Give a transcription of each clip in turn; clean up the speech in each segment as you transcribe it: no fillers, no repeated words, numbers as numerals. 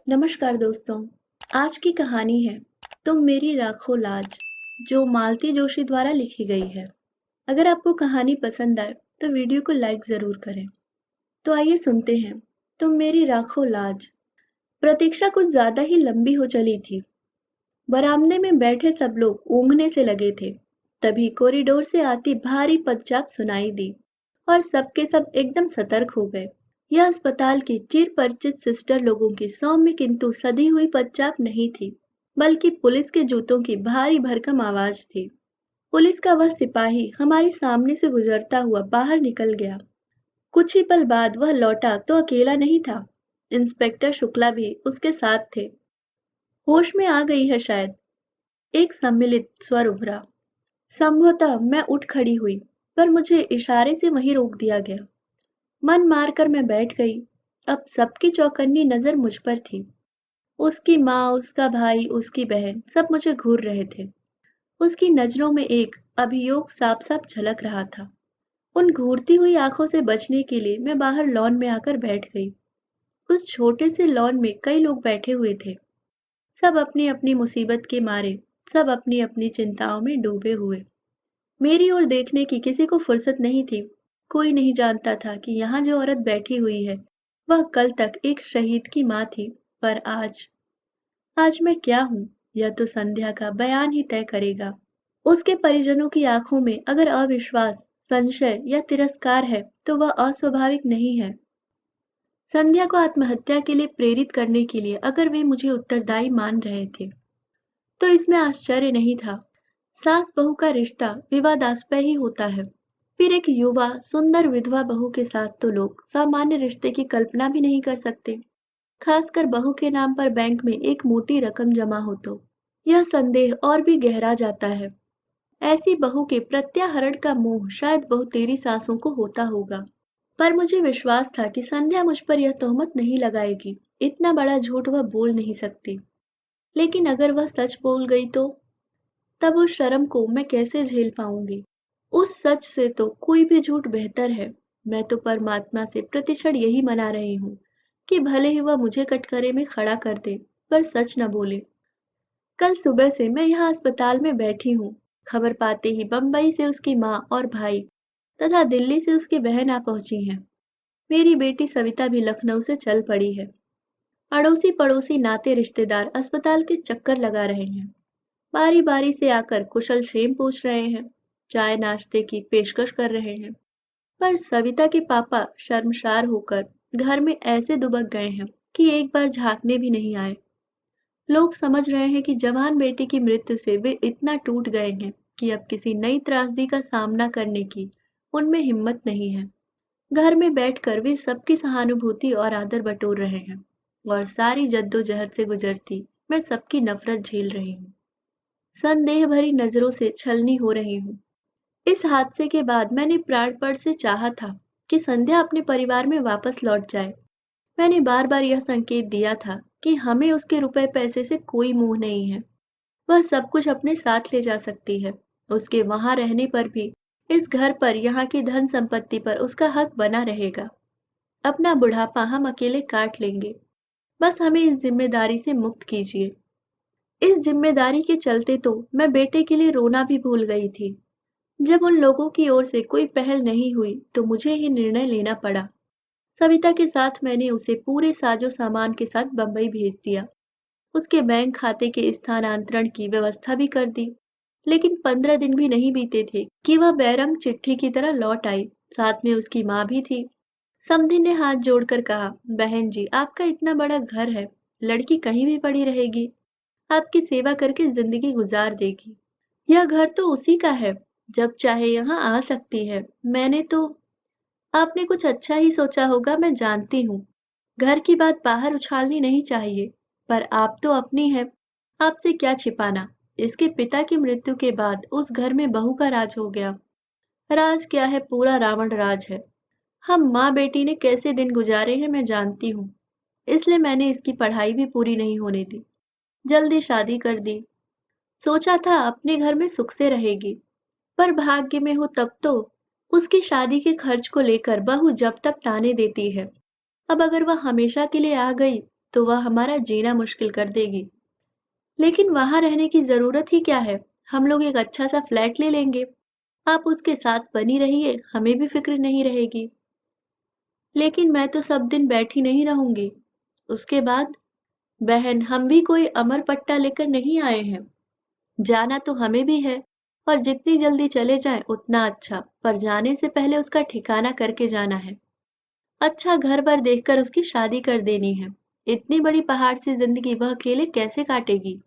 नमस्कार दोस्तों। आज की कहानी है तुम मेरी राखो लाज, जो मालती जोशी द्वारा लिखी गई है। अगर आपको कहानी पसंद आए तो वीडियो को लाइक जरूर करें। तो आइए सुनते हैं। तुम मेरी राखो लाज। प्रतीक्षा कुछ ज्यादा ही लंबी हो चली थी। बरामदे में बैठे सब लोग ऊँघने से लगे थे। तभी कॉरिडोर से आती भारी पदचाप सुनाई दी और सबके सब एकदम सतर्क हो गए। यह अस्पताल की चिर परिचित सिस्टर लोगों की सौम्य किंतु सधी हुई पदचाप नहीं थी, बल्कि पुलिस के जूतों की भारी भरकम आवाज थी। पुलिस का वह सिपाही हमारे सामने से गुजरता हुआ बाहर निकल गया। कुछ ही पल बाद वह लौटा तो अकेला नहीं था। इंस्पेक्टर शुक्ला भी उसके साथ थे। होश में आ गई है शायद, एक सम्मिलित स्वर उभरा। संभवतः मैं उठ खड़ी हुई, पर मुझे इशारे से वहीं रोक दिया गया। मन मारकर मैं बैठ गई। अब सबकी चौकन्नी नजर मुझ पर थी। उसकी माँ, उसका भाई, उसकी बहन, सब मुझे घूर रहे थे। उसकी नजरों में एक अभियोग साफ साफ झलक रहा था। उन घूरती हुई आंखों से बचने के लिए मैं बाहर लॉन में आकर बैठ गई। उस छोटे से लॉन में कई लोग बैठे हुए थे। सब अपनी अपनी मुसीबत के मारे, सब अपनी अपनी चिंताओं में डूबे हुए। मेरी ओर देखने की किसी को फुर्सत नहीं थी। कोई नहीं जानता था कि यहाँ जो औरत बैठी हुई है, वह कल तक एक शहीद की माँ थी। पर आज, आज मैं क्या हूँ, यह तो संध्या का बयान ही तय करेगा। उसके परिजनों की आंखों में अगर अविश्वास, संशय या तिरस्कार है, तो वह अस्वाभाविक नहीं है। संध्या को आत्महत्या के लिए प्रेरित करने के लिए अगर वे मुझे उत्तरदायी मान रहे थे, तो इसमें आश्चर्य नहीं था। सास बहू का रिश्ता विवादास्पद ही होता है। फिर एक युवा सुंदर विधवा बहू के साथ तो लोग सामान्य रिश्ते की कल्पना भी नहीं कर सकते। खासकर बहू के नाम पर बैंक में एक मोटी रकम जमा हो तो यह संदेह और भी गहरा जाता है। ऐसी बहू के प्रत्याहरण का मोह शायद बहुतेरी सासों को होता होगा। पर मुझे विश्वास था कि संध्या मुझ पर यह तोहमत नहीं लगाएगी। इतना बड़ा झूठ वह बोल नहीं सकती। लेकिन अगर वह सच बोल गई तो तब उस शर्म को मैं कैसे झेल पाऊंगी। उस सच से तो कोई भी झूठ बेहतर है। मैं तो परमात्मा से प्रतिक्षण यही मना रही हूँ कि भले ही वह मुझे कटघरे में खड़ा कर दे, पर सच न बोले। कल सुबह से मैं यहाँ अस्पताल में बैठी हूँ। खबर पाते ही बम्बई से उसकी माँ और भाई तथा दिल्ली से उसकी बहन आ पहुंची हैं। मेरी बेटी सविता भी लखनऊ से चल पड़ी है। अड़ोसी पड़ोसी नाते रिश्तेदार अस्पताल के चक्कर लगा रहे हैं। बारी बारी से आकर कुशल क्षेम पूछ रहे हैं। चाय नाश्ते की पेशकश कर रहे हैं। पर सविता के पापा शर्मसार होकर घर में ऐसे दुबक गए हैं कि एक बार झांकने भी नहीं आए। लोग समझ रहे हैं कि जवान बेटी की मृत्यु से वे इतना टूट गए हैं कि अब किसी नई त्रासदी का सामना करने की उनमें हिम्मत नहीं है। घर में बैठकर वे सबकी सहानुभूति और आदर बटोर रहे हैं, और सारी जद्दोजहद से गुजरती मैं सबकी नफरत झेल रही हूँ। संदेह भरी नजरों से छलनी हो रही हूँ। इस हादसे के बाद मैंने प्राणपण से चाहा था कि संध्या अपने परिवार में वापस लौट जाए। मैंने बार बार यह संकेत दिया था कि हमें उसके रुपए पैसे से कोई मोह नहीं है। वह सब कुछ अपने साथ ले जा सकती है। उसके वहां रहने पर भी इस घर पर, यहाँ की धन संपत्ति पर उसका हक बना रहेगा। अपना बुढ़ापा हम अकेले काट लेंगे। बस हमें इस जिम्मेदारी से मुक्त कीजिए। इस जिम्मेदारी के चलते तो मैं बेटे के लिए रोना भी भूल गई थी। जब उन लोगों की ओर से कोई पहल नहीं हुई तो मुझे ही निर्णय लेना पड़ा। सविता के साथ मैंने उसे पूरे साजो सामान के साथ बंबई भेज दिया। उसके बैंक खाते के स्थानांतरण की व्यवस्था भी कर दी। लेकिन 15 दिन भी नहीं बीते थे कि वह बैरंग चिट्ठी की तरह लौट आई। साथ में उसकी माँ भी थी। समधी ने हाथ जोड़कर कहा, बहन जी, आपका इतना बड़ा घर है, लड़की कहीं भी पड़ी रहेगी, आपकी सेवा करके जिंदगी गुजार देगी। यह घर तो उसी का है, जब चाहे यहाँ आ सकती है। मैंने तो आपने कुछ अच्छा ही सोचा होगा, मैं जानती हूँ। घर की बात बाहर उछालनी नहीं चाहिए, पर आप तो अपनी है, आपसे क्या छिपाना। इसके पिता की मृत्यु के बाद उस घर में बहू का राज हो गया। राज क्या है, पूरा रावण राज है। हम माँ बेटी ने कैसे दिन गुजारे हैं मैं जानती हूँ। इसलिए मैंने इसकी पढ़ाई भी पूरी नहीं होने दी, जल्दी शादी कर दी। सोचा था अपने घर में सुख से रहेगी, पर भाग्य में हो तब तो। उसकी शादी के खर्च को लेकर बहू जब तब ताने देती है। अब अगर वह हमेशा के लिए आ गई तो वह हमारा जीना मुश्किल कर देगी। लेकिन वहां रहने की जरूरत ही क्या है? हम लोग एक अच्छा सा फ्लैट ले लेंगे। आप उसके साथ बनी रहिए, हमें भी फिक्र नहीं रहेगी। लेकिन मैं तो सब दिन बैठी नहीं रहूंगी। उसके बाद? बहन, हम भी कोई अमर पट्टा लेकर नहीं आए हैं। जाना तो हमें भी है, और जितनी जल्दी चले जाएं उतना अच्छा, पर जाने से पहले उसका ठिकाना करके जाना है। अच्छा घर बर देखकर उसकी शादी कर देनी है। इतनी बड़ी पहाड़ सी जिंदगी वह अकेले कैसे काटेगी?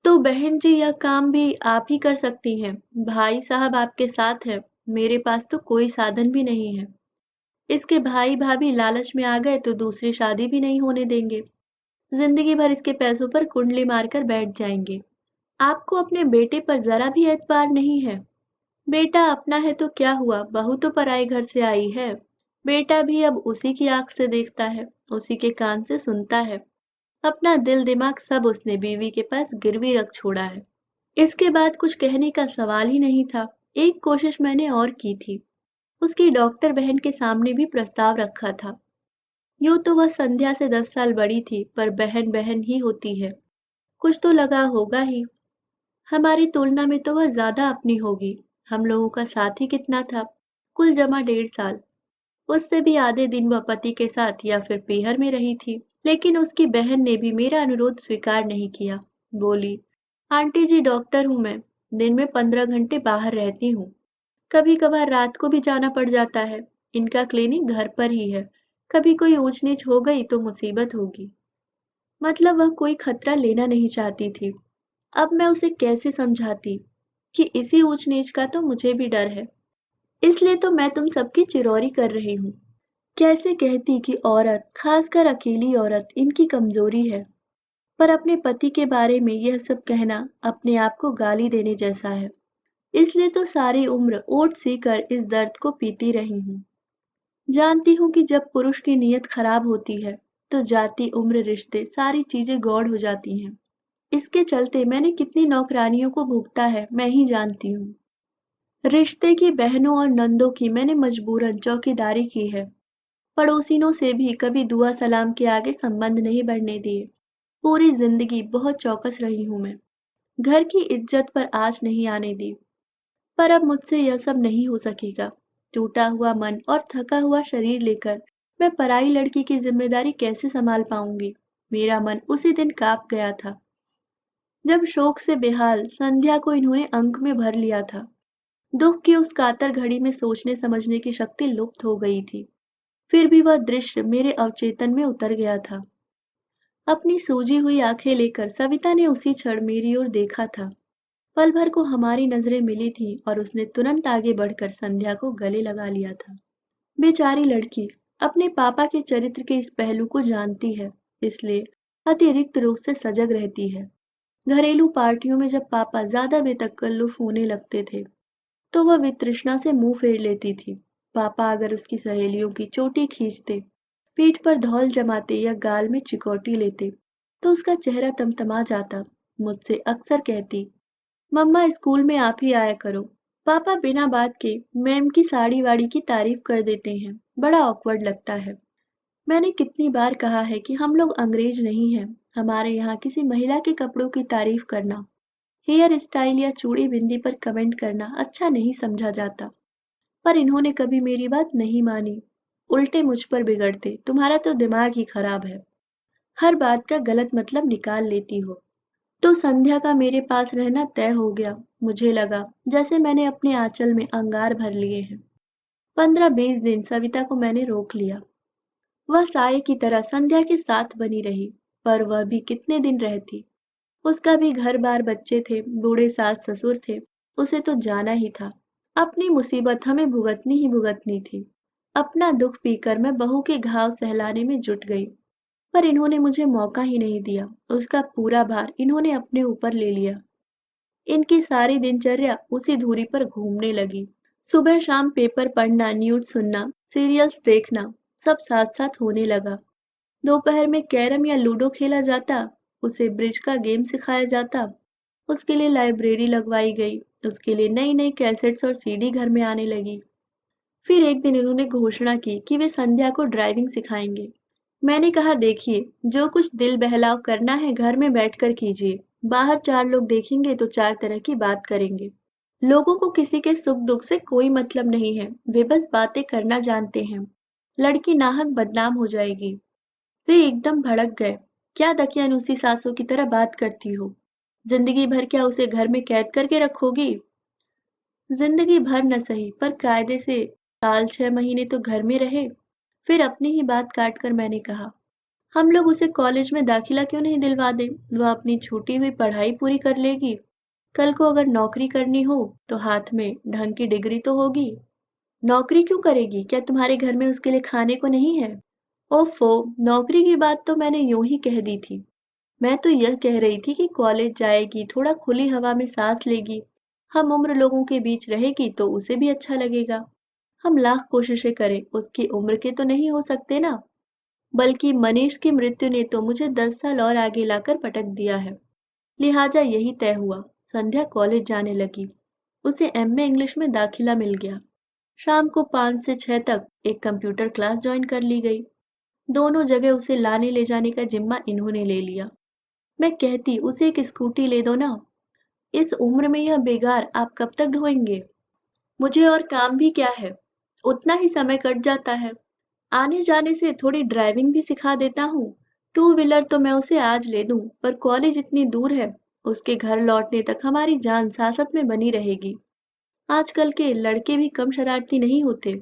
तो बहन जी, यह काम भी आप ही कर सकती हैं। भाई साहब आपके साथ हैं। मेरे पास तो कोई साधन भी नहीं है। इसके भाई भाभी लालच में आ गए तो दूसरी शादी भी नहीं होने देंगे। जिंदगी भर इसके पैसों पर कुंडली मारकर बैठ जाएंगे। आपको अपने बेटे पर जरा भी एतबार नहीं है। बेटा अपना है तो क्या हुआ, बहू तो पराए घर से आई है। बेटा भी अब उसी की आंख से देखता है, उसी के कान से सुनता है। अपना दिल दिमाग सब उसने बीवी के पास गिरवी रख छोड़ा है। इसके बाद कुछ कहने का सवाल ही नहीं था। एक कोशिश मैंने और की थी। उसकी डॉक्टर बहन के सामने भी प्रस्ताव रखा था। यूं तो वह संध्या से 10 साल बड़ी थी, पर बहन बहन ही होती है। कुछ तो लगा होगा ही। हमारी तुलना में तो वह ज्यादा अपनी होगी। हम लोगों का साथ ही कितना था? कुल जमा 1.5 साल। उससे भी आधे दिन वह पति के साथ या फिर पीहर में रही थी। लेकिन उसकी बहन ने भी मेरा अनुरोध स्वीकार नहीं किया। बोली, आंटी जी, डॉक्टर हूं मैं। दिन में 15 घंटे बाहर रहती हूँ। कभी कभार रात को भी जाना पड़ जाता है। इनका क्लिनिक घर पर ही है। कभी कोई ऊंच नीच हो गई तो मुसीबत होगी। मतलब वह कोई खतरा लेना नहीं चाहती थी। अब मैं उसे कैसे समझाती कि इसी ऊंच नीच का तो मुझे भी डर है। इसलिए तो मैं तुम सबकी चिरौरी कर रही हूँ। कैसे कहती कि औरत, खासकर अकेली औरत, इनकी कमजोरी है। पर अपने पति के बारे में यह सब कहना अपने आप को गाली देने जैसा है। इसलिए तो सारी उम्र ओट सीकर इस दर्द को पीती रही हूँ। जानती हूँ कि जब पुरुष की नीयत खराब होती है तो जाति, उम्र, रिश्ते, सारी चीजें गौड़ हो जाती हैं। इसके चलते मैंने कितनी नौकरानियों को भुगता है मैं ही जानती हूँ। रिश्ते की बहनों और नंदों की मैंने मजबूरन चौकीदारी की है। पड़ोसिनों से भी कभी दुआ सलाम के आगे संबंध नहीं बढ़ने दिए। पूरी जिंदगी बहुत चौकस रही हूं मैं। घर की इज्जत पर आँच नहीं आने दी। पर अब मुझसे यह सब नहीं हो सकेगा। टूटा हुआ मन और थका हुआ शरीर लेकर मैं पराई लड़की की जिम्मेदारी कैसे संभाल पाऊंगी? मेरा मन उसी दिन कांप गया था जब शोक से बेहाल संध्या को इन्होंने अंक में भर लिया था। दुख की उस कातर घड़ी में सोचने समझने की शक्ति लुप्त हो गई थी। फिर भी वह दृश्य मेरे अवचेतन में उतर गया था। अपनी सूजी हुई आंखें लेकर सविता ने उसी क्षण मेरी ओर देखा था। पल भर को हमारी नजरें मिली थी और उसने तुरंत आगे बढ़कर संध्या को गले लगा लिया था। बेचारी लड़की अपने पापा के चरित्र के इस पहलू को जानती है, इसलिए अतिरिक्त रूप से सजग रहती है। घरेलू पार्टियों में जब पापा ज्यादा बेतकल्लुफ होने लगते थे तो वह वितृष्णा से मुंह फेर लेती थी। पापा अगर उसकी सहेलियों की चोटी खींचते, पीठ पर धौल जमाते या गाल में चिकोटी लेते तो उसका चेहरा तमतमा जाता। मुझसे अक्सर कहती, मम्मा स्कूल में आप ही आया करो। पापा बिना बात के मैम की साड़ी वाड़ी की तारीफ कर देते हैं, बड़ा ऑकवर्ड लगता है। मैंने कितनी बार कहा है कि हम लोग अंग्रेज नहीं हैं। हमारे यहाँ किसी महिला के कपड़ों की तारीफ करना, हेयर स्टाइल या चूड़ी बिंदी पर कमेंट करना अच्छा नहीं समझा जाता। पर इन्होंने कभी मेरी बात नहीं मानी। उल्टे मुझ पर बिगड़ते, तुम्हारा तो दिमाग ही खराब है। हर बात का गलत मतलब निकाल लेती हो। तो संध्या का मेरे पास रहना तय हो गया। मुझे लगा जैसे मैंने अपने आंचल में अंगार भर लिए हैं। 15-20 दिन सविता को मैंने रोक लिया। वह साये की तरह संध्या के साथ बनी रही। पर वह भी कितने दिन रहती? उसका भी घर बार, बच्चे थे, बूढ़े सास ससुर थे। उसे तो जाना ही था। अपनी मुसीबत हमें भुगतनी ही भुगतनी थी। अपना दुख पीकर मैं बहू के घाव सहलाने में जुट गई। पर इन्होंने मुझे मौका ही नहीं दिया। उसका पूरा भार इन्होंने अपने ऊपर ले लिया। इनकी सारी दिनचर्या उसी धुरी पर घूमने लगी। सुबह शाम पेपर पढ़ना, न्यूज सुनना, सीरियल्स देखना, सब साथ साथ होने लगा। दोपहर में कैरम या लूडो खेला जाता, उसे ब्रिज का गेम सिखाया जाता। उसके लिए लाइब्रेरी लगवाई गई। उसके लिए नई नई कैसेट्स और सीडी घर में आने लगी। फिर एक दिन इन्होंने घोषणा की कि वे संध्या को ड्राइविंग सिखाएंगे। मैंने कहा देखिए, जो कुछ दिल बहलाव करना है घर में बैठकर कीजिए। बाहर चार लोग देखेंगे तो चार तरह की बात करेंगे। लोगों को किसी के सुख दुख से कोई मतलब नहीं है, वे बस बातें करना जानते हैं। लड़की नाहक बदनाम हो जाएगी। वे एकदम भड़क गए। क्या दकियानूसी सासों की तरह बात करती हो? जिंदगी भर क्या उसे घर में कैद करके रखोगी? जिंदगी भर न सही, पर कायदे से साल 6 महीने तो घर में रहे। फिर अपनी ही बात काट कर मैंने कहा, हम लोग उसे कॉलेज में दाखिला क्यों नहीं दिलवा दें? वह अपनी छूटी हुई पढ़ाई पूरी कर लेगी। कल को अगर नौकरी करनी हो तो हाथ में ढंग की डिग्री तो होगी। नौकरी क्यों करेगी? क्या तुम्हारे घर में उसके लिए खाने को नहीं है? ओफो, नौकरी की बात तो मैंने यूं ही कह दी थी। मैं तो यह कह रही थी कि कॉलेज जाएगी, थोड़ा खुली हवा में सांस लेगी, हम उम्र लोगों के बीच रहेगी तो उसे भी अच्छा लगेगा। हम लाख कोशिशें करें, उसकी उम्र के तो नहीं हो सकते ना। बल्कि मनीष की मृत्यु ने तो मुझे 10 साल और आगे लाकर पटक दिया है। लिहाजा यही तय हुआ। संध्या कॉलेज जाने लगी। उसे एमए इंग्लिश में दाखिला मिल गया। शाम को 5 से 6 तक एक कंप्यूटर क्लास ज्वाइन कर ली गई। दोनों जगह उसे लाने ले जाने का जिम्मा इन्होंने ले लिया। मैं कहती उसे एक स्कूटी ले दो ना। इस उम्र में यह बेगार आप कब तक ढोएंगे? मुझे और काम भी क्या है, उतना ही समय कट जाता है। आने जाने से थोड़ी ड्राइविंग भी सिखा देता हूँ। टू व्हीलर तो मैं उसे आज ले दूं, पर कॉलेज इतनी दूर है, उसके घर लौटने तक हमारी जान सासत में बनी रहेगी। आजकल के लड़के भी कम शरारती नहीं होते।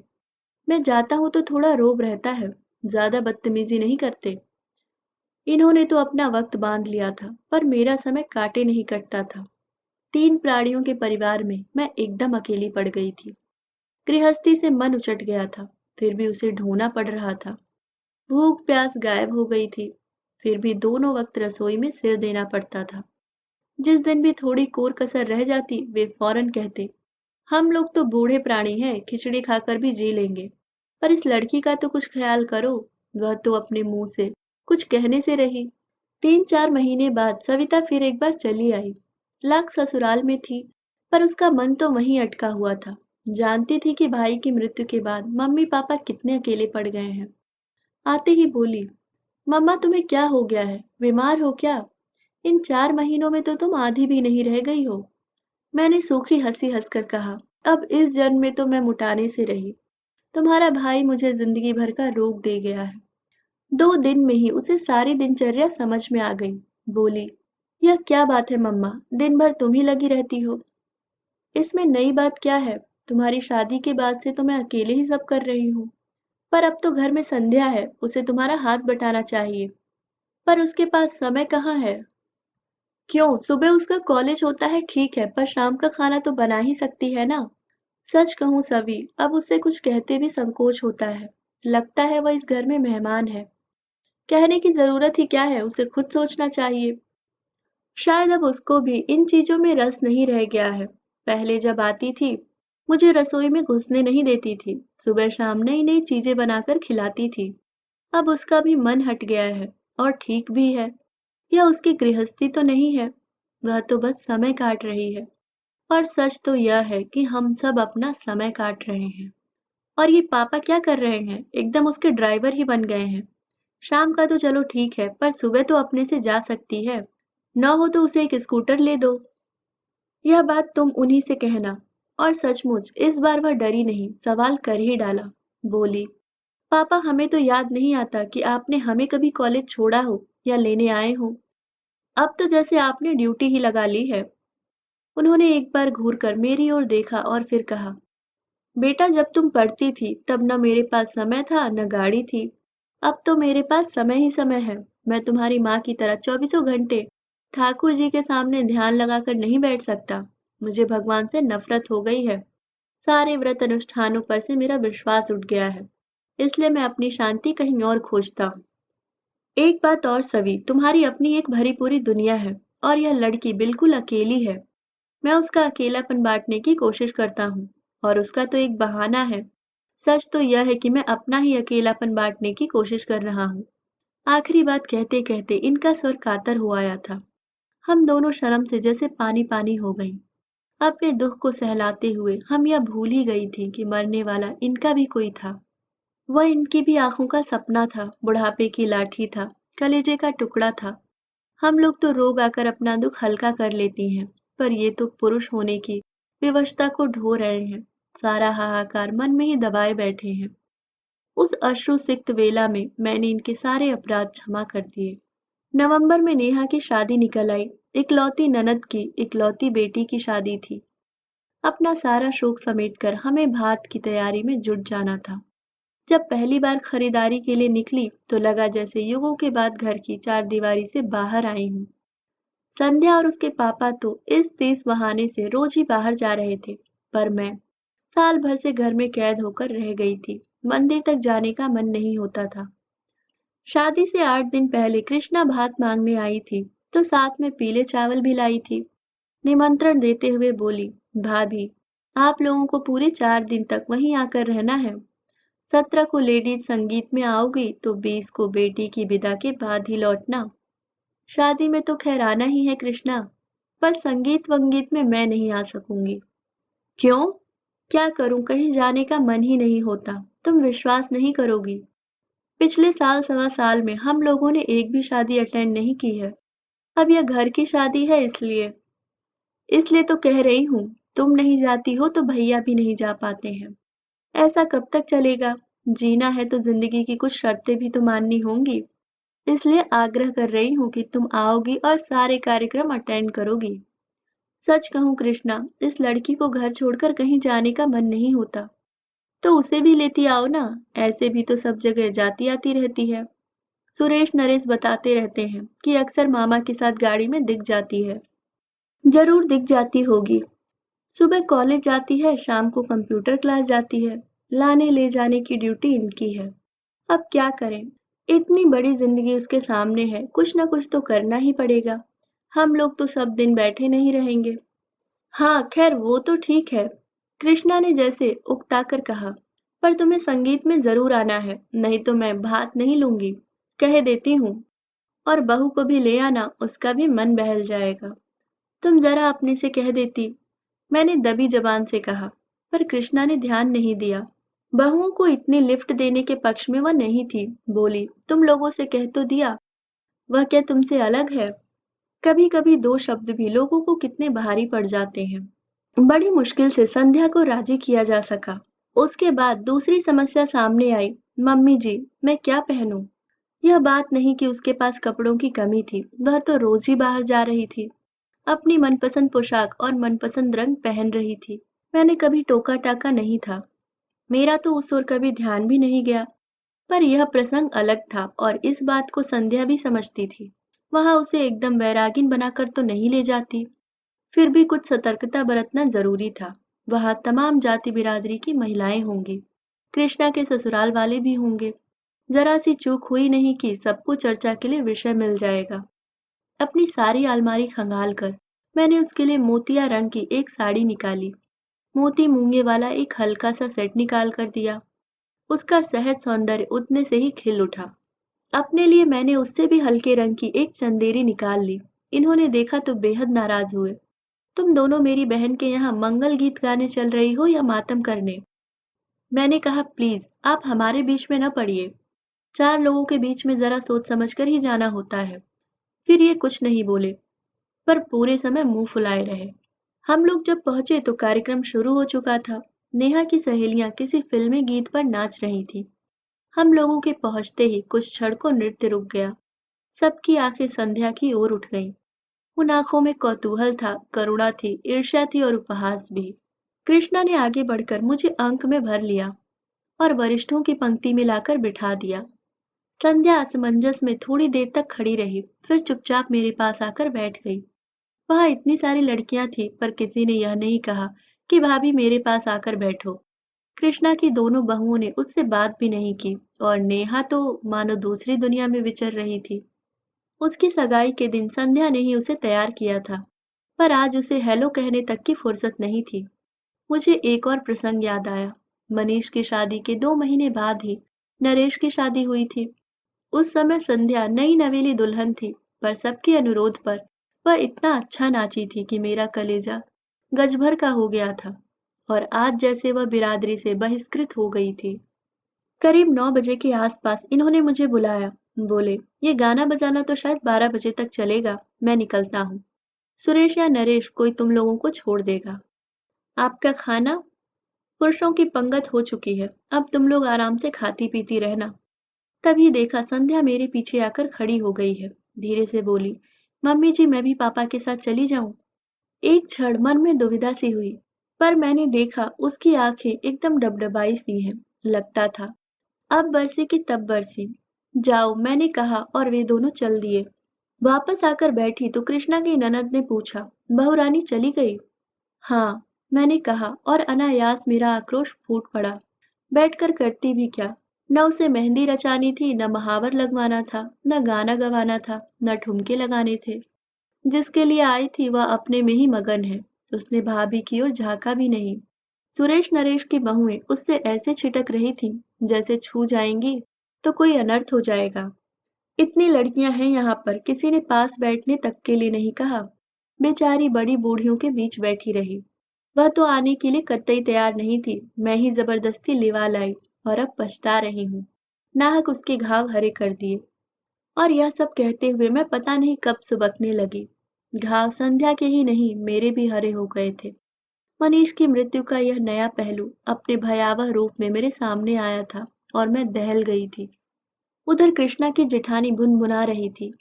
मैं जाता हूँ तो थोड़ा रोब रहता है, ज्यादा बदतमीजी नहीं करते। इन्होंने तो अपना वक्त बांध लिया था, पर मेरा समय काटे नहीं कटता था। 3 प्राणियों के परिवार में मैं एकदम अकेली पड़ गई थी। गृहस्थी से मन उचट गया था, फिर भी उसे ढोना पड़ रहा था। भूख प्यास गायब हो गई थी, फिर भी दोनों वक्त रसोई में सिर देना पड़ता था। जिस दिन भी थोड़ी कोर कसर रह जाती वे फौरन कहते, हम लोग तो बूढ़े प्राणी हैं, खिचड़ी खाकर भी जी लेंगे, पर इस लड़की का तो कुछ ख्याल करो। वह तो अपने मुंह से कुछ कहने से रही। 3-4 महीने बाद सविता फिर एक बार चली आई। लाख ससुराल में थी, पर उसका मन तो वहीं अटका हुआ था। जानती थी कि भाई की मृत्यु के बाद मम्मी पापा कितने अकेले पड़ गए हैं। आते ही बोली, मम्मा तुम्हें क्या हो गया है? बीमार हो क्या? इन 4 महीनों में तो तुम आधी भी नहीं रह गई हो। मैंने सूखी हंसी हंसकर कहा, अब इस जन्म में तो मैं मुटाने से रही। तुम्हारा भाई मुझे जिंदगी भर का रोग दे गया है। 2 दिन में ही उसे सारी दिनचर्या समझ में आ गई। बोली, यह क्या बात है मम्मा, दिन भर तुम ही लगी रहती हो। इसमें नई बात क्या है? तुम्हारी शादी के बाद से तो मैं अकेले ही सब कर रही हूँ। पर अब तो घर में संध्या है, उसे तुम्हारा हाथ बटाना चाहिए। पर उसके पास समय कहाँ है? क्यों, सुबह उसका कॉलेज होता है ठीक है, पर शाम का खाना तो बना ही सकती है ना। सच कहूँ सभी, अब उससे कुछ कहते भी संकोच होता है। लगता है वह इस घर में मेहमान है। कहने की जरूरत ही क्या है, उसे खुद सोचना चाहिए। शायद अब उसको भी इन चीजों में रस नहीं रह गया है। पहले जब आती थी, मुझे रसोई में घुसने नहीं देती थी। सुबह शाम नई नई चीजें बनाकर खिलाती थी। अब उसका भी मन हट गया है, और ठीक भी है। यह उसकी गृहस्थी तो नहीं है, वह तो बस समय काट रही है। और सच तो यह है कि हम सब अपना समय काट रहे हैं। और ये पापा क्या कर रहे हैं? एकदम उसके ड्राइवर ही बन गए हैं। शाम का तो चलो ठीक है, पर सुबह तो अपने से जा सकती है। न हो तो उसे एक स्कूटर ले दो। यह बात तुम उन्हीं से कहना। और सचमुच इस बार वह डरी नहीं, सवाल कर ही डाला। बोली, पापा हमें तो याद नहीं आता कि आपने हमें कभी कॉलेज छोड़ा हो या लेने आए हो। अब तो जैसे आपने ड्यूटी ही लगा ली है। उन्होंने एक बार घूर कर मेरी ओर देखा और फिर कहा, बेटा जब तुम पढ़ती थी तब न मेरे पास समय था न गाड़ी थी। अब तो मेरे पास समय ही समय है। मैं तुम्हारी माँ की तरह चौबीसों घंटे ठाकुर जी के सामने ध्यान लगाकर नहीं बैठ सकता। मुझे भगवान से नफरत हो गई है। सारे व्रत अनुष्ठानों पर से मेरा विश्वास उठ गया है। इसलिए मैं अपनी शांति कहीं और खोजता हूँ। एक बात और सभी, तुम्हारी अपनी एक भरी पूरी दुनिया है, और यह लड़की बिल्कुल अकेली है। मैं उसका अकेलापन बांटने की कोशिश करता हूँ, और उसका तो एक बहाना है। सच तो यह है कि मैं अपना ही अकेलापन बांटने की कोशिश कर रहा हूँ। आखिरी बात कहते कहते इनका स्वर कातर हो आया था। हम दोनों शर्म से जैसे पानी पानी हो गईं। अपने दुख को सहलाते हुए हम यह भूल ही गई थी कि मरने वाला इनका भी कोई था। वह इनकी भी आंखों का सपना था, बुढ़ापे की लाठी था, कलेजे का टुकड़ा था। हम लोग तो रोग आकर अपना दुख हल्का कर लेती हैं, पर ये तो पुरुष होने की विवशता को ढो रहे हैं। सारा हाहाकार मन में ही दबाए बैठे हैं। उस अश्रु सिक्त वेला में मैंने इनके सारे अपराध क्षमा कर दिए। नवंबर में नेहा की शादी निकल आई। इकलौती ननद की इकलौती बेटी की शादी थी। अपना सारा शोक समेटकर हमें भात की तैयारी में जुट जाना था। जब पहली बार खरीदारी के लिए निकली तो लगा जैसे युगों के बाद घर की चारदीवारी से बाहर आई हूँ। संध्या और उसके पापा तो इस तीस बहाने से रोज ही बाहर जा रहे थे, पर मैं साल भर से घर में कैद होकर रह गई थी। मंदिर तक जाने का मन नहीं होता था। शादी से 8 दिन पहले कृष्णा भात मांगने आई थी, तो साथ में पीले चावल भी लाई थी। निमंत्रण देते हुए बोली, भाभी, आप लोगों को पूरे 4 दिन तक वहीं आकर रहना है। 17 को लेडीज संगीत में आओगी तो 20 को बेटी की विदा के बाद ही लौटना। शादी में तो खैर आना ही है कृष्णा, पर संगीत वंगीत में मैं नहीं आ सकूंगी। क्यों? क्या करूं, कहीं जाने का मन ही नहीं होता। तुम विश्वास नहीं करोगी, पिछले साल सवा साल में हम लोगों ने एक भी शादी अटेंड नहीं की है। अब यह घर की शादी है, इसलिए इसलिए तो कह रही हूँ। तुम नहीं जाती हो तो भैया भी नहीं जा पाते हैं। ऐसा कब तक चलेगा? जीना है तो जिंदगी की कुछ शर्तें भी तो माननी होंगी। इसलिए आग्रह कर रही हूँ कि तुम आओगी और सारे कार्यक्रम अटेंड करोगी। सच कहूँ कृष्णा, इस लड़की को घर छोड़कर कहीं जाने का मन नहीं होता। तो उसे भी लेती आओ ना, ऐसे भी तो सब जगह जाती आती रहती है। सुरेश नरेश बताते रहते हैं कि अक्सर मामा के साथ गाड़ी में दिख जाती है। जरूर दिख जाती होगी। सुबह कॉलेज जाती है, शाम को कंप्यूटर क्लास जाती है। लाने ले जाने की ड्यूटी इनकी है। अब क्या करें? इतनी बड़ी जिंदगी उसके सामने है, कुछ ना कुछ तो करना ही पड़ेगा। हम लोग तो सब दिन बैठे नहीं रहेंगे। हाँ, खैर वो तो ठीक है, कृष्णा ने जैसे उकताकर कहा। पर तुम्हें संगीत में जरूर आना है, नहीं तो मैं भात नहीं लूंगी। कह देती हूँ। और बहू को भी ले आना, उसका भी मन बहल जाएगा। तुम जरा अपने से कह देती, मैंने दबी जबान से कहा, पर कृष्णा ने ध्यान नहीं दिया। बहुओं को इतनी लिफ्ट देने के पक्ष में वह नहीं थी। बोली, तुम लोगों से कह तो दिया। वह क्या तुमसे अलग है? कभी कभी दो शब्द भी लोगों को कितने भारी पड़ जाते हैं। बड़ी मुश्किल से संध्या को राजी किया जा सका। उसके बाद दूसरी समस्या सामने आई, मम्मी जी, मैं क्या पहनूं? यह बात नहीं कि उसके पास कपड़ों की कमी थी, वह तो रोज ही बाहर जा रही थी। अपनी मनपसंद पोशाक और मनपसंद रंग पहन रही थी। मैंने कभी टोका टाका नहीं था। मेरा तो उस ओर कभी ध्यान भी नहीं गया। पर यह प्रसंग अलग था और इस बात को संध्या भी समझती थी। वहां उसे एकदम वैरागिन बनाकर तो नहीं ले जाती। फिर भी कुछ सतर्कता बरतना जरूरी था। वहां तमाम जाति बिरादरी की महिलाएं होंगी। कृष्णा के ससुराल वाले भी होंगे। जरा सी चूक हुई नहीं कि सबको चर्चा के लिए विषय मिल जाएगा। अपनी सारी अलमारी खंगाल कर मैंने उसके लिए मोतिया रंग की एक साड़ी निकाली। मोती मूंगे वाला एक हल्का सा सेट निकाल कर दिया। उसका सहज सौंदर्य उतने से ही खिल उठा। अपने लिए मैंने उससे भी हल्के रंग की एक चंदेरी निकाल ली। इन्होंने देखा तो बेहद नाराज हुए। तुम दोनों मेरी बहन के यहाँ मंगल गीत गाने चल रही हो या मातम करने? मैंने कहा, प्लीज आप हमारे बीच में न पड़िए। 4 लोगों के बीच में जरा सोच समझ कर ही जाना होता है। फिर ये कुछ नहीं बोले, पर पूरे समय मुंह फुलाए रहे। हम लोग जब पहुंचे तो कार्यक्रम शुरू हो चुका था। नेहा की सहेलियां किसी फिल्मी गीत पर नाच रही थी। हम लोगों के पहुंचते ही कुछ क्षण को नृत्य रुक गया। सबकी आंखें संध्या की ओर उठ गईं। उन आंखों में कौतूहल था, करुणा थी, ईर्ष्या थी और उपहास भी। कृष्णा ने आगे बढ़कर मुझे अंक में भर लिया और वरिष्ठों की पंक्ति में लाकर बिठा दिया। संध्या असमंजस में थोड़ी देर तक खड़ी रही, फिर चुपचाप मेरे पास आकर बैठ गई। वहां इतनी सारी लड़कियां थी, पर किसी ने यह नहीं कहा कि भाभी मेरे पास आकर बैठो। कृष्णा की दोनों बहुओं ने उससे बात भी नहीं की और नेहा तो मानो दूसरी दुनिया में विचर रही थी। उसकी सगाई के दिन संध्या ने ही उसे तैयार किया था, पर आज उसे हेलो कहने तक की फुर्सत नहीं थी। मुझे एक और प्रसंग याद आया। मनीष की शादी के 2 महीने बाद ही नरेश की शादी हुई थी। उस समय संध्या नई नवेली दुल्हन थी, पर सबके अनुरोध पर वह इतना अच्छा नाची थी कि मेरा कलेजा गज भर का हो गया था। और आज जैसे वह बिरादरी से बहिष्कृत हो गई थी। करीब 9 बजे के आसपास इन्होंने मुझे बुलाया। बोले, ये गाना बजाना तो शायद 12 बजे तक चलेगा, मैं निकलता हूँ। सुरेश या नरेश कोई तुम लोगों को छोड़ देगा। आपका खाना? पुरुषों की पंगत हो चुकी है, अब तुम लोग आराम से खाती पीती रहना। तभी देखा संध्या मेरे पीछे आकर खड़ी हो गई है। धीरे से बोली, मम्मी जी मैं भी पापा के साथ चली जाऊं? एक क्षण मन में दुविधा सी हुई, पर मैंने देखा उसकी आंखें एकदम डबडबाई सी हैं। लगता था अब बरसी की तब बरसी। जाओ मैंने कहा और वे दोनों चल दिए। वापस आकर बैठी तो कृष्णा की ननद ने पूछा, बहू रानी चली गई? हाँ, मैंने कहा और अनायास मेरा आक्रोश फूट पड़ा। बैठकर करती भी क्या? न उसे मेहंदी रचानी थी, न महावर लगवाना था, न गाना गवाना था, न ठुमके लगाने थे। जिसके लिए आई थी वह अपने में ही मगन है। उसने भाभी की ओर झांका भी नहीं। सुरेश नरेश की बहुएं उससे ऐसे छिटक रही थीं, जैसे छू जाएंगी तो कोई अनर्थ हो जाएगा। इतनी लड़कियां हैं यहाँ पर, किसी ने पास बैठने तक के लिए नहीं कहा। बेचारी बड़ी बूढ़ियों के बीच बैठी रही। वह तो आने के लिए कतई तैयार नहीं थी, मैं ही जबरदस्ती लिवा लाई और अब पछता रही हूँ। नाहक उसके घाव हरे कर दिए। और यह सब कहते हुए मैं पता नहीं कब सुबकने लगी। घाव संध्या के ही नहीं, मेरे भी हरे हो गए थे। मनीष की मृत्यु का यह नया पहलू अपने भयावह रूप में मेरे सामने आया था और मैं दहल गई थी। उधर कृष्णा की जेठानी भुनभुना रही थी,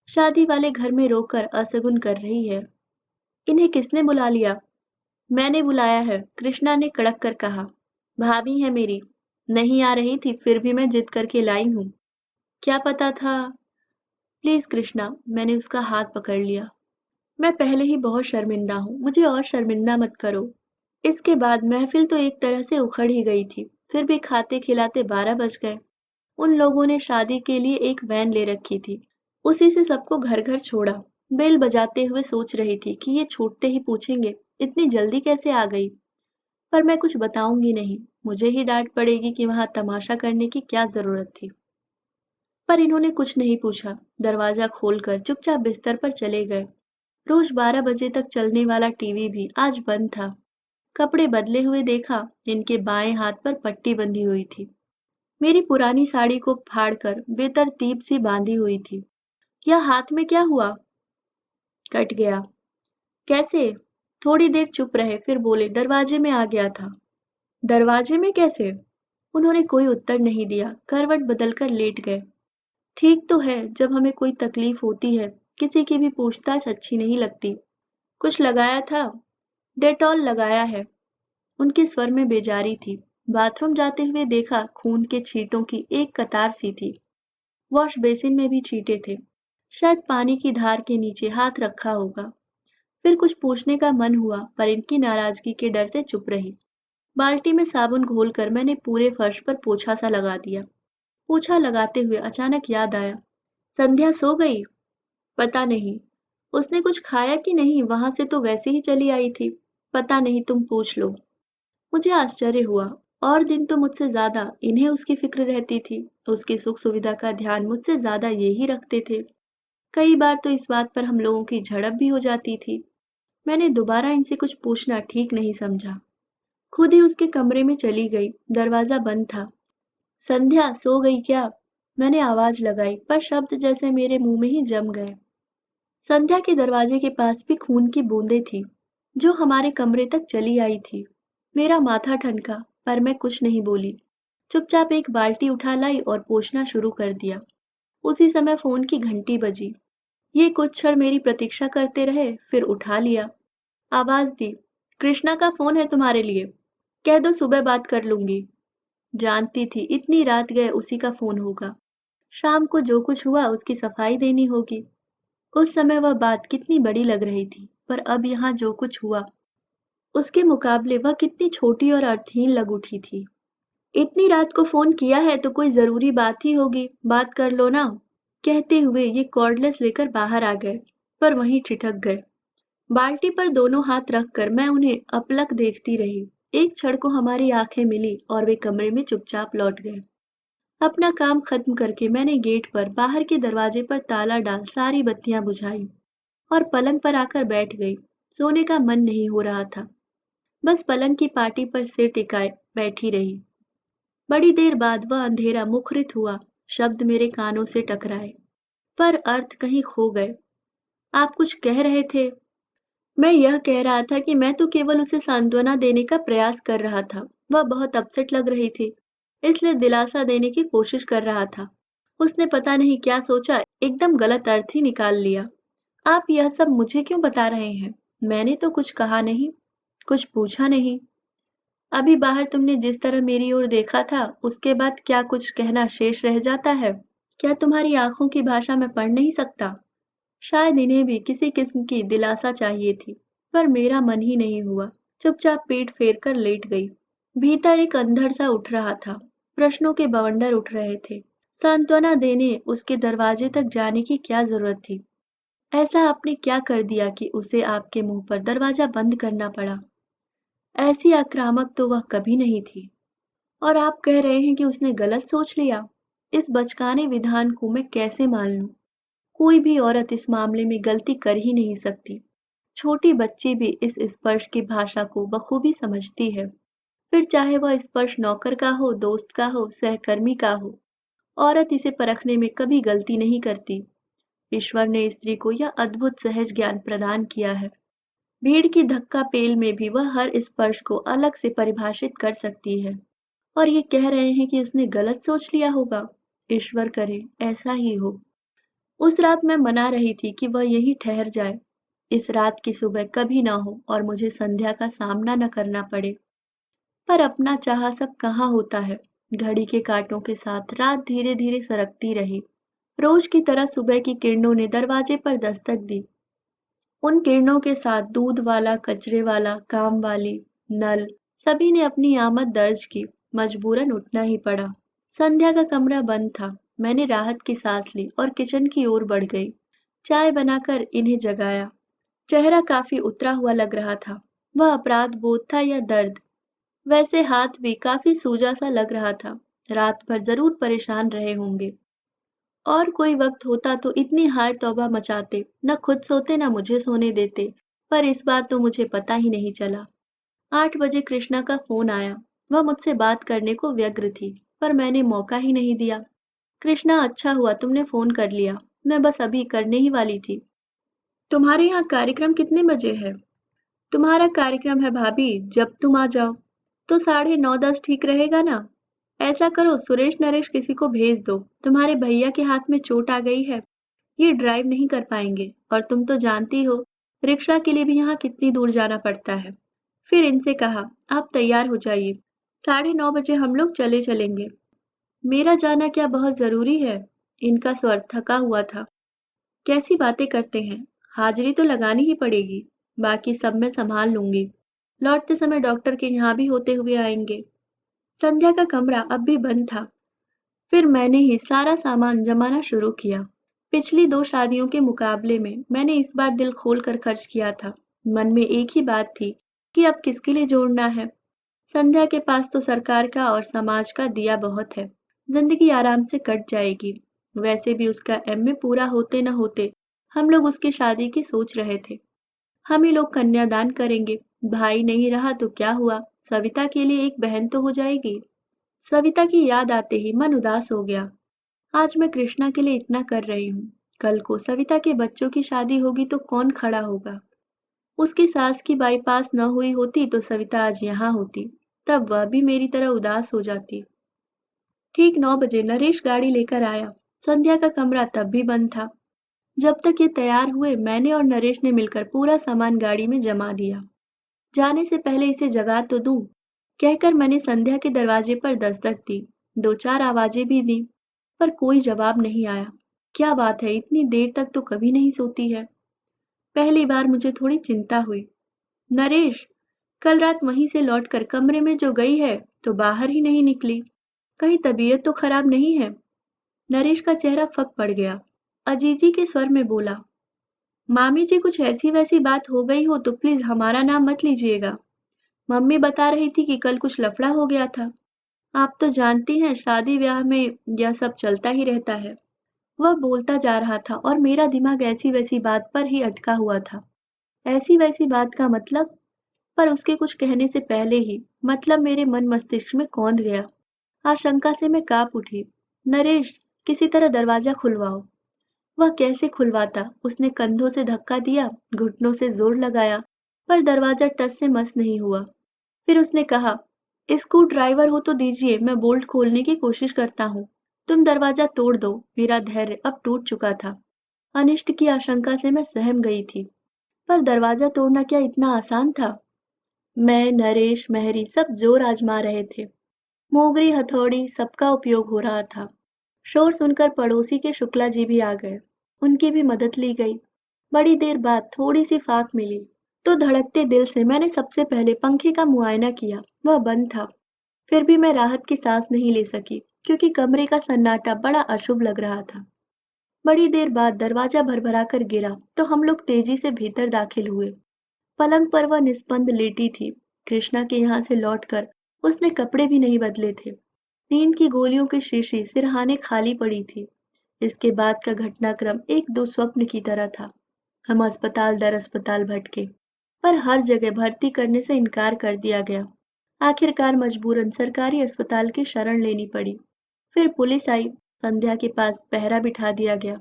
शादी वाले घर में रोकर असगुन कर रही है। इन्हें किसने बुला लिया? मैंने बुलाया है, कृष्णा ने कड़क कर कहा। भाभी है मेरी, नहीं आ रही थी फिर भी मैं जिद करके लाई हूँ। क्या पता था? प्लीज कृष्णा, मैंने उसका हाथ पकड़ लिया। मैं पहले ही बहुत शर्मिंदा हूँ, मुझे और शर्मिंदा मत करो। इसके बाद महफिल तो एक तरह से उखड़ ही गई थी, फिर भी खाते खिलाते 12 बज गए। उन लोगों ने शादी के लिए एक वैन ले रखी थी, उसी से सबको घर घर छोड़ा। बेल बजाते हुए सोच रही थी कि ये छूटते ही पूछेंगे इतनी जल्दी कैसे आ गई। पर मैं कुछ बताऊंगी नहीं, मुझे ही डांट पड़ेगी कि वहां तमाशा करने की क्या जरूरत थी। पर इन्होंने कुछ नहीं पूछा, दरवाजा खोलकर चुपचाप बिस्तर पर चले गए। रोज 12 बजे तक चलने वाला टीवी भी आज बंद था। कपड़े बदले हुए देखा, इनके बाएं हाथ पर पट्टी बंधी हुई थी। मेरी पुरानी साड़ी को फाड़कर बेतरतीब सी बांधी हुई थी। यह हाथ में क्या हुआ? कट गया। कैसे? थोड़ी देर चुप रहे फिर बोले, दरवाजे में आ गया था। दरवाजे में कैसे? उन्होंने कोई उत्तर नहीं दिया, करवट बदलकर लेट गए। ठीक तो है, जब हमें कोई तकलीफ होती है किसी की भी पूछताछ अच्छी नहीं लगती। कुछ लगाया था? डेटॉल लगाया है। उनके स्वर में बेजारी थी। बाथरूम जाते हुए देखा, खून के छींटों की एक कतार सी थी। वॉश बेसिन में भी छींटे थे। शायद पानी की धार के नीचे हाथ रखा होगा। फिर कुछ पूछने का मन हुआ, पर इनकी नाराजगी के डर से चुप रही। बाल्टी में साबुन घोलकर मैंने पूरे फर्श पर पोछा सा लगा दिया। पोछा लगाते हुए अचानक याद आया, संध्या सो गई? पता नहीं। उसने कुछ खाया कि नहीं, वहां से तो वैसे ही चली आई थी। पता नहीं, तुम पूछ लो। मुझे आश्चर्य हुआ। और दिन तो मुझसे ज्यादा इन्हें उसकी फिक्र रहती थी। उसकी सुख सुविधा का ध्यान मुझसे ज्यादा ये ही रखते थे। कई बार तो इस बात पर हम लोगों की झड़प भी हो जाती थी। मैंने दोबारा इनसे कुछ पूछना ठीक नहीं समझा। खुद ही उसके कमरे में चली गई। दरवाजा बंद था। संध्या सो गई क्या? मैंने आवाज लगाई, पर शब्द जैसे मेरे मुंह में ही जम गए। संध्या के दरवाजे के पास भी खून की बूंदें थी, जो हमारे कमरे तक चली आई थी। मेरा माथा ठनका, पर मैं कुछ नहीं बोली। चुपचाप एक बाल्टी उठा लाई और पोंछना शुरू कर दिया। उसी समय फोन की घंटी बजी। ये कुछ क्षण मेरी प्रतीक्षा करते रहे, फिर उठा लिया। आवाज दी, कृष्णा का फोन है तुम्हारे लिए। कह दो सुबह बात कर लूंगी। जानती थी इतनी रात गए उसी का फोन होगा। शाम को जो कुछ हुआ उसकी सफाई देनी होगी। उस समय वह बात कितनी बड़ी लग रही थी, पर अब यहाँ जो कुछ हुआ उसके मुकाबले वह कितनी छोटी और अर्थहीन लग उठी थी। इतनी रात को फोन किया है तो कोई जरूरी बात ही होगी, बात कर लो ना। कहते हुए ये कॉर्डलेस लेकर बाहर आ गए, पर वहीं ठिठक गए। बाल्टी पर दोनों हाथ रखकर मैं उन्हें अपलक देखती रही। एक क्षण को हमारी आंखें मिली और वे कमरे में चुपचाप लौट गए। अपना काम खत्म करके मैंने गेट पर बाहर के दरवाजे पर ताला डाल सारी बत्तियां बुझाई और पलंग पर आकर बैठ गई। सोने का मन नहीं हो रहा था, बस पलंग की पाटी पर सिर टिकाए बैठी रही। बड़ी देर बाद वह अंधेरा मुखरित हुआ, शब्द मेरे कानों से टकराए, पर अर्थ कहीं खो गए। आप कुछ कह रहे थे? मैं यह कह रहा था कि मैं तो केवल उसे सांत्वना देने का प्रयास कर रहा था। वह बहुत अपसेट लग रही थी, इसलिए दिलासा देने की कोशिश कर रहा था। उसने पता नहीं क्या सोचा, एकदम गलत अर्थ ही निकाल लिया। आप यह सब मुझे क्यों बता रहे हैं? मैंने तो कुछ कहा नहीं, कुछ पूछा नहीं। अभी बाहर तुमने जिस तरह मेरी ओर देखा था, उसके बाद क्या कुछ कहना शेष रह जाता है? क्या तुम्हारी आंखों की भाषा मैं पढ़ नहीं सकता? शायद इन्हें भी किसी किस्म की दिलासा चाहिए थी, पर मेरा मन ही नहीं हुआ। चुपचाप पीठ फेर कर लेट गई। भीतर एक अंधड़ सा उठ रहा था, प्रश्नों के बवंडर उठ रहे थे। सांत्वना देने उसके दरवाजे तक जाने की क्या जरूरत थी? ऐसा आपने क्या कर दिया कि उसे आपके मुंह पर दरवाजा बंद करना पड़ा? ऐसी आक्रामक तो वह कभी नहीं थी। और आप कह रहे हैं कि उसने गलत सोच लिया? इस बचकाने विधान को मैं कैसे मान लूं? कोई भी औरत इस मामले में गलती कर ही नहीं सकती। छोटी बच्ची भी इस स्पर्श की भाषा को बखूबी समझती है। फिर चाहे वह स्पर्श नौकर का हो, दोस्त का हो, सहकर्मी का हो, औरत इसे परखने में कभी गलती नहीं करती। ईश्वर ने स्त्री को यह अद्भुत सहज ज्ञान प्रदान किया है। भीड़ की धक्का पेल में भी वह हर स्पर्श को अलग से परिभाषित कर सकती है। और ये कह रहे हैं कि उसने गलत सोच लिया होगा। ईश्वर करे ऐसा ही हो। उस रात मैं मना रही थी कि वह यहीं ठहर जाए। इस रात की सुबह कभी ना हो और मुझे संध्या का सामना न करना पड़े। पर अपना चाहा सब कहाँ होता है। घड़ी के कांटों के साथ रात धीरे धीरे सरकती रही। रोज की तरह सुबह की किरणों ने दरवाजे पर दस्तक दी। उन किरणों के साथ दूध वाला, कचरे वाला, काम वाली, नल, सभी ने अपनी आमद दर्ज की। मजबूरन उठना ही पड़ा। संध्या का कमरा बंद था। मैंने राहत की सांस ली और किचन की ओर बढ़ गई। चाय बनाकर इन्हें जगाया। चेहरा काफी उतरा हुआ लग रहा था। वह अपराध बोध था या दर्द? वैसे हाथ भी काफी सूजा सा लग रहा था। रात भर जरूर परेशान रहे होंगे। और कोई वक्त होता तो इतनी हाय तौबा मचाते, न खुद सोते न मुझे सोने देते। पर इस बार तो मुझे पता ही नहीं चला। 8 बजे कृष्णा का फोन आया। वह मुझसे बात करने को व्यग्र थी, पर मैंने मौका ही नहीं दिया। कृष्णा, अच्छा हुआ तुमने फोन कर लिया। मैं बस अभी करने ही वाली थी। तुम्हारे यहाँ कार्यक्रम कितने बजे है? तुम्हारा कार्यक्रम है भाभी, जब तुम आ जाओ। तो 9:30 ठीक रहेगा ना? ऐसा करो, सुरेश नरेश किसी को भेज दो। तुम्हारे भैया के हाथ में चोट आ गई है, ये ड्राइव नहीं कर पाएंगे। और तुम तो जानती हो, रिक्शा के लिए भी यहाँ कितनी दूर जाना पड़ता है। फिर इनसे कहा, आप तैयार हो जाइए, 9:30 बजे हम लोग चले चलेंगे। मेरा जाना क्या बहुत जरूरी है? इनका स्वर थका हुआ था। कैसी बातें करते हैं, हाजिरी तो लगानी ही पड़ेगी। बाकी सब मैं संभाल लूंगी। लौटते समय डॉक्टर के यहाँ भी होते हुए आएंगे। संध्या का कमरा अब भी बंद था। फिर मैंने ही सारा सामान जमाना शुरू किया। पिछली 2 शादियों के मुकाबले में मैंने इस बार दिल खोल कर खर्च किया था। मन में एक ही बात थी कि अब किसके लिए जोड़ना है। संध्या के पास तो सरकार का और समाज का दिया बहुत है। जिंदगी आराम से कट जाएगी। वैसे भी उसका एमए पूरा होते न होते हम लोग उसकी शादी की सोच रहे थे। हम ही लोग कन्यादान करेंगे। भाई नहीं रहा तो क्या हुआ, सविता के लिए एक बहन तो हो जाएगी। सविता की याद आते ही मन उदास हो गया। आज मैं कृष्णा के लिए इतना कर रही हूँ, कल को सविता के बच्चों की शादी होगी तो कौन खड़ा होगा? उसकी सास की बाईपास न हुई होती तो सविता आज यहाँ होती। तब वह भी मेरी तरह उदास हो जाती। ठीक 9 बजे नरेश गाड़ी लेकर आया। संध्या का कमरा तब भी बंद था। जब तक ये तैयार हुए, मैंने और नरेश ने मिलकर पूरा सामान गाड़ी में जमा दिया। जाने से पहले इसे जगा तो दूं, कहकर मैंने संध्या के दरवाजे पर दस्तक दी। 2-4 आवाजें भी दी, पर कोई जवाब नहीं आया। क्या बात है, इतनी देर तक तो कभी नहीं सोती है। पहली बार मुझे थोड़ी चिंता हुई। नरेश, कल रात वहीं से लौटकर कमरे में जो गई है, तो बाहर ही नहीं निकली। कहीं तबीयत तो खराब नहीं है? नरेश का चेहरा फक पड़ गया। अजीजी के स्वर में बोला, मामी जी कुछ ऐसी वैसी बात हो गई हो तो प्लीज हमारा नाम मत लीजिएगा। मम्मी बता रही थी कि कल कुछ लफड़ा हो गया था। आप तो जानती हैं, शादी ब्याह में यह सब चलता ही रहता है। वह बोलता जा रहा था और मेरा दिमाग ऐसी वैसी बात पर ही अटका हुआ था। ऐसी वैसी बात का मतलब? पर उसके कुछ कहने से पहले ही मतलब मेरे मन मस्तिष्क में कौंध गया। आशंका से मैं कांप उठी। नरेश, किसी तरह दरवाजा खुलवाओ। वह कैसे खुलवाता? उसने कंधों से धक्का दिया, घुटनों से जोर लगाया, पर दरवाजा टस से मस नहीं हुआ। फिर उसने कहा, स्क्रू ड्राइवर हो तो दीजिए, मैं बोल्ट खोलने की कोशिश करता हूँ। तुम दरवाजा तोड़ दो। मेरा धैर्य अब टूट चुका था। अनिष्ट की आशंका से मैं सहम गई थी, पर दरवाजा तोड़ना क्या इतना आसान था? मैं, नरेश, मेहरी सब जोर आजमा रहे थे। मोगरी, हथौड़ी सबका उपयोग हो रहा था। शोर सुनकर पड़ोसी के शुक्ला जी भी आ गए। उनकी भी मदद ली गई। बड़ी देर बाद थोड़ी सी फाक मिली तो धड़कते दिल से मैंने सबसे पहले पंखे का मुआयना किया। वह बंद था। फिर भी मैं राहत की सांस नहीं ले सकी, क्योंकि कमरे का सन्नाटा बड़ा अशुभ लग रहा था। बड़ी देर बाद दरवाजा भरभरा कर गिरा तो हम लोग तेजी से भीतर दाखिल हुए। पलंग पर वह निस्पंद लेटी थी। कृष्णा के यहाँ से लौटकर उसने कपड़े भी नहीं बदले थे। नींद की गोलियों की शीशी सिरहाने खाली पड़ी थी। इसके बाद का घटनाक्रम एक दुस्वप्न की तरह था। हम अस्पताल दर अस्पताल भटके, पर हर जगह भर्ती करने से इनकार कर दिया गया। आखिरकार मजबूरन सरकारी अस्पताल की शरण लेनी पड़ी। फिर पुलिस आई। संध्या के पास पहरा बिठा दिया गया।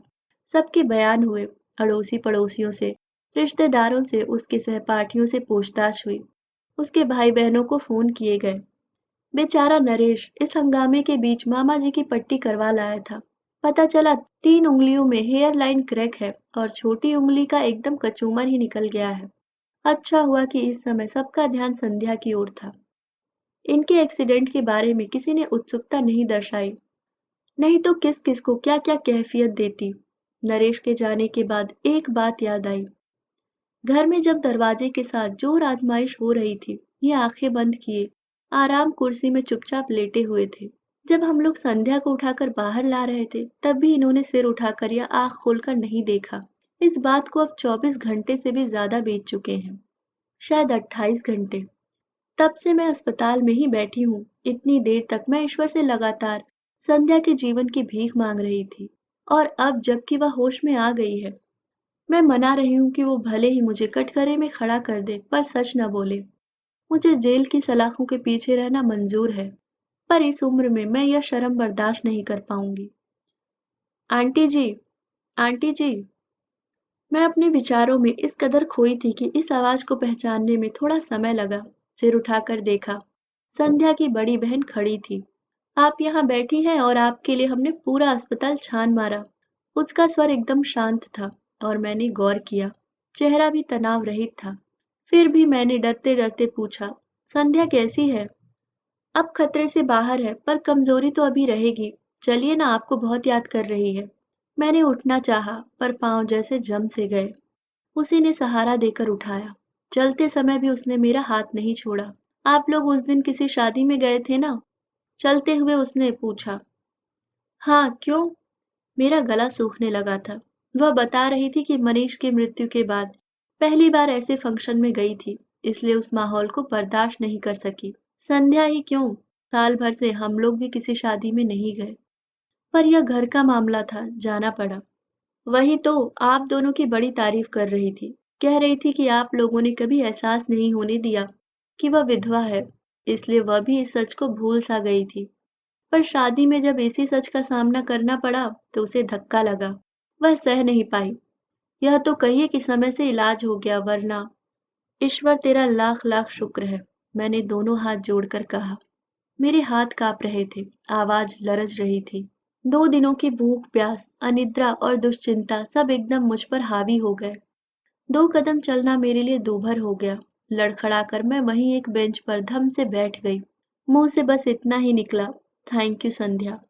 सबके बयान हुए। अड़ोसी पड़ोसियों से, रिश्तेदारों से, उसके सहपाठियों से पूछताछ हुई। उसके भाई बहनों को फोन किए गए। बेचारा नरेश इस हंगामे के बीच मामा जी की पट्टी करवा लाया था। पता चला 3 उंगलियों में हेयर लाइन क्रैक है और छोटी उंगली का एकदम कचूमर ही निकल गया है। अच्छा हुआ कि इस समय सबका ध्यान संध्या की ओर था। इनके एक्सीडेंट के बारे में किसी ने उत्सुकता नहीं दर्शाई, नहीं तो किस किस को क्या क्या कैफियत देती। नरेश के जाने के बाद एक बात याद आई। घर में जब दरवाजे के साथ जोर आजमाइश हो रही थी, ये आंखें बंद किए आराम कुर्सी में चुपचाप लेटे हुए थे। जब हम लोग संध्या को उठाकर बाहर ला रहे थे, तब भी इन्होंने सिर उठाकर या आंख खोलकर नहीं देखा। इस बात को अब 24 घंटे से भी ज्यादा बीत चुके हैं, शायद 28 घंटे। तब से मैं अस्पताल में ही बैठी हूँ। इतनी देर तक मैं ईश्वर से लगातार संध्या के जीवन की भीख मांग रही थी, और अब जबकि वह होश में आ गई है, मैं मना रही हूँ कि वो भले ही मुझे कटघरे में खड़ा कर दे, पर सच न बोले। मुझे जेल की सलाखों के पीछे रहना मंजूर है, पर इस उम्र में मैं यह शर्म बर्दाश्त नहीं कर पाऊंगी। आंटी जी, आंटी जी। मैं अपने विचारों में इस कदर खोई थी कि इस आवाज को पहचानने में थोड़ा समय लगा। सिर उठाकर देखा। संध्या की बड़ी बहन खड़ी थी। आप यहाँ बैठी हैं और आपके लिए हमने पूरा अस्पताल छान मारा। उसका स्वर एकदम शांत था, और मैंने गौर किया, चेहरा भी तनाव रहित था। फिर भी मैंने डरते डरते पूछा, संध्या कैसी है? अब खतरे से बाहर है, पर कमजोरी तो अभी रहेगी। चलिए ना, आपको बहुत याद कर रही है। मैंने उठना चाहा, पर पांव जैसे जम से गए। उसी ने सहारा देकर उठाया। चलते समय भी उसने मेरा हाथ नहीं छोड़ा। आप लोग उस दिन किसी शादी में गए थे ना? चलते हुए उसने पूछा। हाँ, क्यों? मेरा गला सूखने लगा था। वह बता रही थी कि मनीष की मृत्यु के बाद पहली बार ऐसे फंक्शन में गई थी, इसलिए उस माहौल को बर्दाश्त नहीं कर सकी। संध्या ही क्यों, साल भर से हम लोग भी किसी शादी में नहीं गए, पर यह घर का मामला था, जाना पड़ा। वही तो, आप दोनों की बड़ी तारीफ कर रही थी। कह रही थी कि आप लोगों ने कभी एहसास नहीं होने दिया कि वह विधवा है, इसलिए वह भी इस सच को भूल सा गई थी। पर शादी में जब इसी सच का सामना करना पड़ा तो उसे धक्का लगा। वह सह नहीं पाई। यह तो कहिए कि समय से इलाज हो गया, वरना। ईश्वर तेरा लाख लाख शुक्र है, मैंने दोनों हाथ जोड़कर कहा। मेरे हाथ कांप रहे थे, आवाज लरज रही थी। 2 दिनों की भूख प्यास, अनिद्रा और दुश्चिंता सब एकदम मुझ पर हावी हो गए। 2 कदम चलना मेरे लिए दूभर हो गया। लड़खड़ाकर मैं वहीं एक बेंच पर धम से बैठ गई। मुंह से बस इतना ही निकला, थैंक यू संध्या।